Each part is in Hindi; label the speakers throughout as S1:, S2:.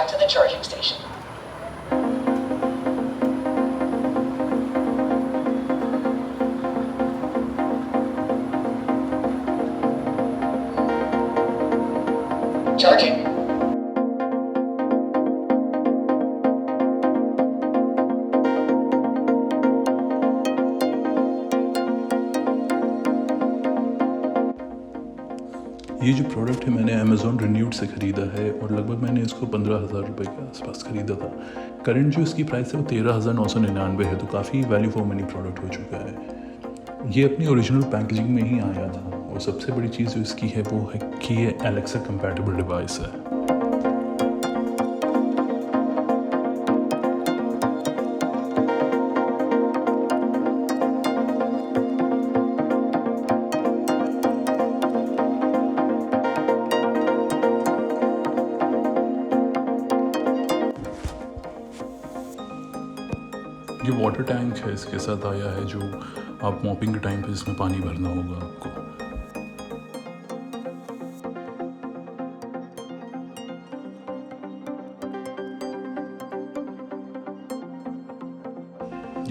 S1: back to the charging station. Charging.
S2: ये जो प्रोडक्ट है मैंने अमेज़ॉन रिन्यूड से ख़रीदा है और लगभग मैंने इसको 15,000 रुपये के आसपास ख़रीदा था। करंट जो इसकी प्राइस है वो 13,999 है, तो काफ़ी वैल्यू फॉर मनी प्रोडक्ट हो चुका है। ये अपनी ओरिजिनल पैकेजिंग में ही आया था और सबसे बड़ी चीज़ जो इसकी है वो है कि ये एलेक्सा कंपैटिबल डिवाइस है। ये वाटर टैंक है, इसके साथ आया है, जो आप मॉपिंग के टाइम पे इसमें पानी भरना होगा आपको।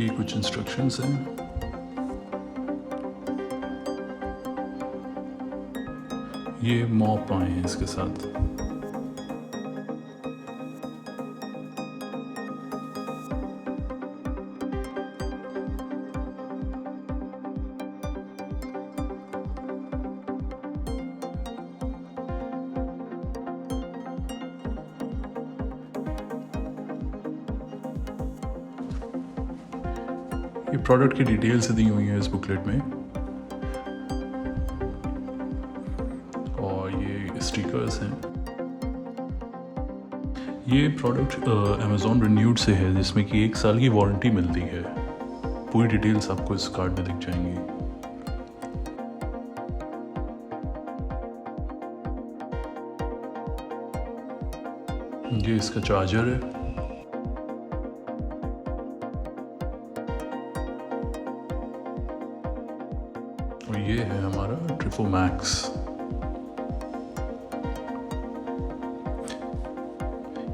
S2: ये कुछ इंस्ट्रक्शंस हैं। ये मॉप आए हैं इसके साथ। ये प्रोडक्ट की डिटेल्स दी हुई हैं इस बुकलेट में और ये स्टिकर्स हैं। ये प्रोडक्ट अमेज़ॉन रिन्यूड से है, जिसमें कि 1 साल की वारंटी मिलती है। पूरी डिटेल्स आपको इस कार्ड में दिख जाएंगी। ये इसका चार्जर है। और ये है हमारा ट्रिफो मैक्स।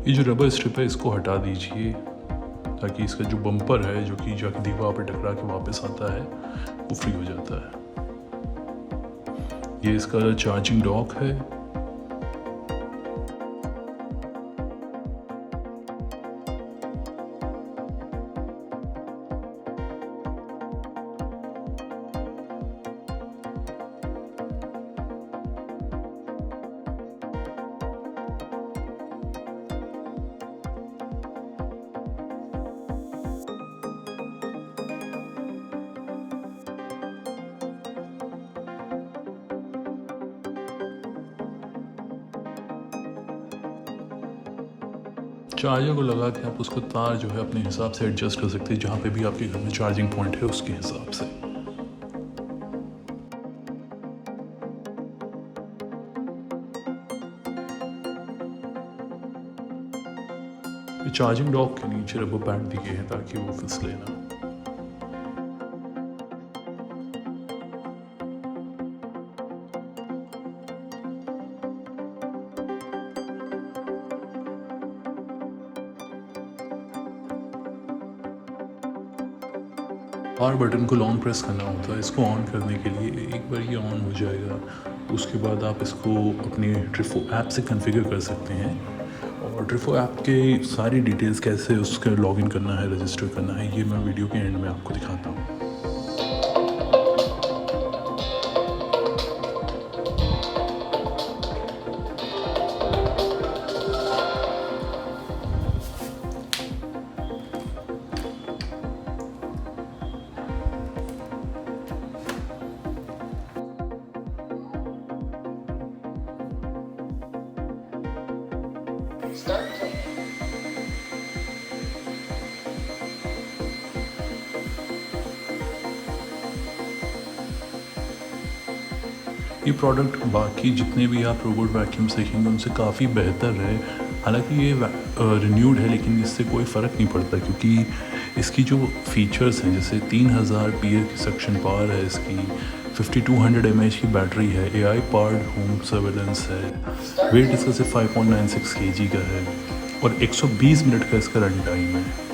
S2: ये जो रबर स्ट्रिप है इसको हटा दीजिए ताकि इसका जो बम्पर है, जो कि जाके दीवार पर टकरा के वापस आता है, वो फ्री हो जाता है। ये इसका चार्जिंग डॉक है। चार्जर को लगा के आप उसको तार जो है अपने हिसाब से एडजस्ट कर सकते हैं, जहाँ पे भी आपके घर में चार्जिंग पॉइंट है उसके हिसाब से। चार्जिंग डॉक के नीचे रबर बैंड दिए हैं ताकि वो फिसले ना। पावर बटन को लॉन्ग प्रेस करना होता है। इसको ऑन करने के लिए एक बार ये ऑन हो जाएगा, उसके बाद आप इसको अपने ट्रिफो ऐप से कॉन्फ़िगर कर सकते हैं। और ट्रिफो ऐप के सारी डिटेल्स कैसे उसका लॉगिन करना है, रजिस्टर करना है, ये मैं वीडियो के एंड में आपको दिखाता हूँ।
S1: Start cleaning.
S2: ये प्रोडक्ट बाकी जितने भी आप रोबोट वैक्यूम्स देखेंगे उनसे काफ़ी बेहतर है। हालांकि ये रिन्यूड है, लेकिन इससे कोई फ़र्क नहीं पड़ता क्योंकि इसकी जो फीचर्स हैं, जैसे 3000 पीए की सक्शन पावर है इसकी, 5200 mAh की बैटरी है, AI पावर्ड होम सर्वेलेंस है, वेट इसका सिर्फ 5.96 kg का है, और 120 मिनट का इसका रन टाइम है।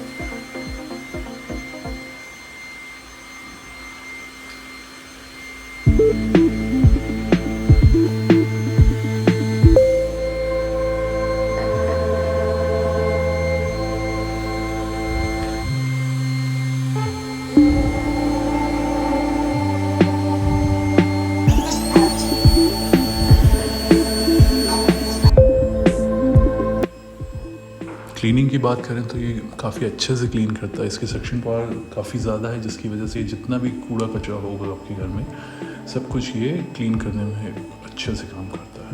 S2: क्लीनिंग की बात करें तो ये काफ़ी अच्छे से क्लीन करता है। इसकी सक्शन पावर काफ़ी ज़्यादा है, जिसकी वजह से जितना भी कूड़ा कचरा होगा आपके घर में, सब कुछ ये क्लीन करने में अच्छे से काम करता है।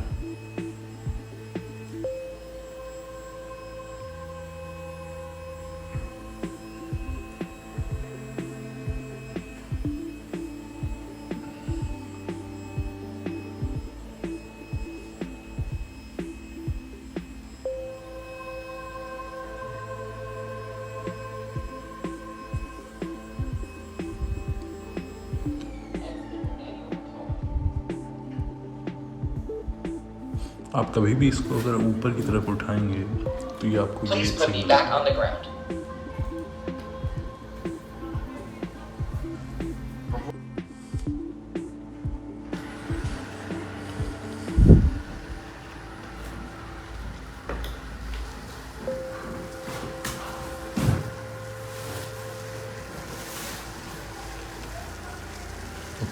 S2: आप कभी भी इसको अगर ऊपर की तरफ उठाएंगे तो ये आपको ये
S1: Please put me back on the ground.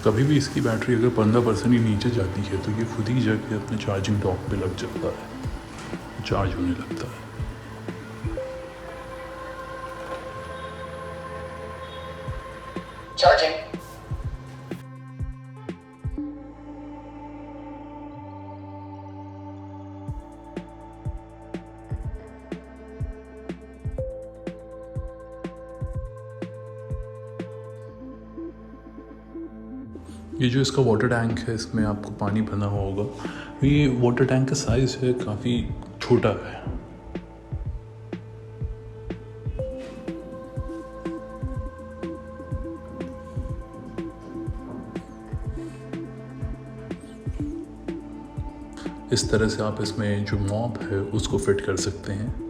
S2: कभी भी इसकी बैटरी अगर 15% ही नीचे जाती है तो ये खुद ही जाके अपने चार्जिंग डॉक पे लग जाता है, चार्ज होने लगता है।
S1: Charging.
S2: ये जो इसका वाटर टैंक है, इसमें आपको पानी भरना होगा। ये वाटर टैंक का साइज़ है काफ़ी छोटा है। इस तरह से आप इसमें जो मॉप है उसको फिट कर सकते हैं।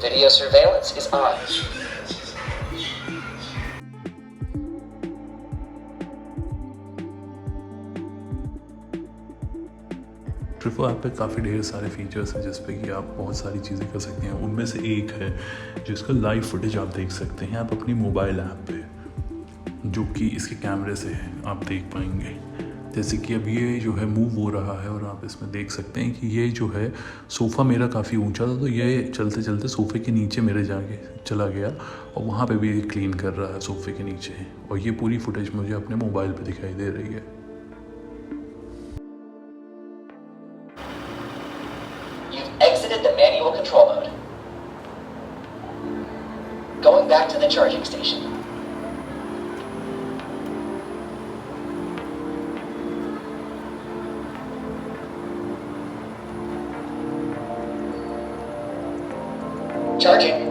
S1: Video surveillance is on.
S2: ट्रिफो ऐप पे काफ़ी ढेर सारे फीचर्स हैं जिस पे कि आप बहुत सारी चीज़ें कर सकते हैं। उनमें से एक है जिसका लाइव फुटेज आप देख सकते हैं आप अपनी मोबाइल ऐप पे, जो कि इसके कैमरे से है, आप देख पाएंगे। जैसे कि अब ये जो है मूव हो रहा है और आप इसमें देख सकते हैं कि ये जो है सोफ़ा मेरा काफ़ी ऊंचा था, तो ये चलते चलते सोफ़े के नीचे मेरे जाके चला गया और वहाँ पे भी क्लीन कर रहा है सोफ़े के नीचे, और ये पूरी फुटेज मुझे अपने मोबाइल पे दिखाई दे रही है।
S1: You've exited the manual control mode. Going back to the charging station. Charging.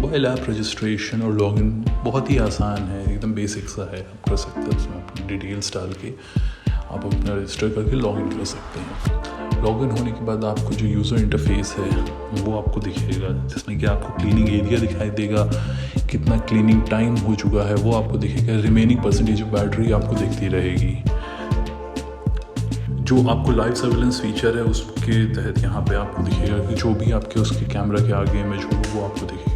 S2: Mobile app registration और लॉगिन बहुत ही आसान है, एकदम बेसिक सा है। आप कर सकते हैं उसमें अपनी डिटेल्स डाल के आप अपना रजिस्टर करके लॉगिन कर सकते हैं। लॉगिन होने के बाद आपको जो यूज़र इंटरफेस है वो आपको दिखेगा, जिसमें कि आपको क्लीनिंग एरिया दिखाई देगा, कितना क्लीनिंग टाइम हो चुका है वो आपको दिखेगा, रिमेनिंग परसेंटेज ऑफ बैटरी आपको दिखती रहेगी। जो आपको लाइव सर्वेलेंस फीचर है उसके तहत यहाँ पे आपको दिखेगा कि जो भी आपके उसके कैमरा के आगे इमेज हो वो आपको दिखेगी।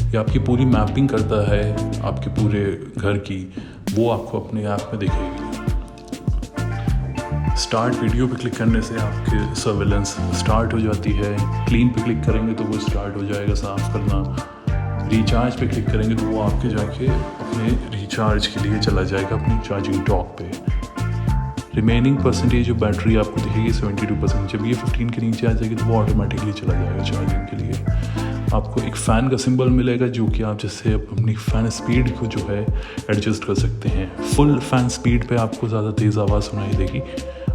S2: ये आपकी पूरी मैपिंग करता है आपके पूरे घर की, वो आपको अपने ऐप में दिखेगी। स्टार्ट वीडियो पे क्लिक करने से आपके सर्वेलेंस स्टार्ट हो जाती है। क्लीन पे क्लिक करेंगे तो वो स्टार्ट हो जाएगा साफ़ करना। रिचार्ज पे क्लिक करेंगे तो वो आपके जाके अपने रिचार्ज के लिए चला जाएगा अपनी चार्जिंग डॉक पे। रिमेनिंग परसेंटेज ऑफ बैटरी आपको दिखेगी 72%। जब ये 15 के नीचे आ जाएगी तो वो ऑटोमेटिकली चला जाएगा चार्जिंग के लिए। आपको एक फ़ैन का सिंबल मिलेगा जो कि आप जैसे अपनी फ़ैन स्पीड को जो है एडजस्ट कर सकते हैं। फुल फ़ैन स्पीड पे आपको ज़्यादा तेज़ आवाज़ सुनाई देगी,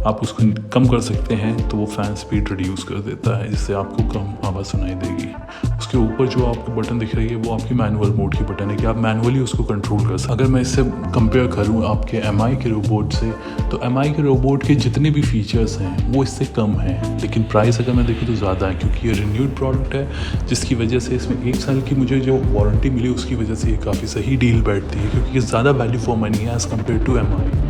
S2: आप उसको कम कर सकते हैं तो वो फ़ैन स्पीड रिड्यूस कर देता है, जिससे आपको कम आवाज़ सुनाई देगी। उसके ऊपर जो आपको बटन दिख रही है वो आपकी मैनुअल मोड की बटन है कि आप मैनुअली उसको कंट्रोल कर सकते हैं। अगर मैं इससे कंपेयर करूँ आपके MI के रोबोट से, तो MI के रोबोट के जितने भी फीचर्स हैं वो इससे कम हैं, लेकिन प्राइस अगर मैं देखूँ तो ज़्यादा है, क्योंकि ये रिन्यूड प्रोडक्ट है, जिसकी वजह से इसमें 1 साल की मुझे जो वारंटी मिली उसकी वजह से ये काफ़ी सही डील बैठती है, क्योंकि ये ज़्यादा वैल्यू फॉर मनी है एज़ कम्पेयर टू MI।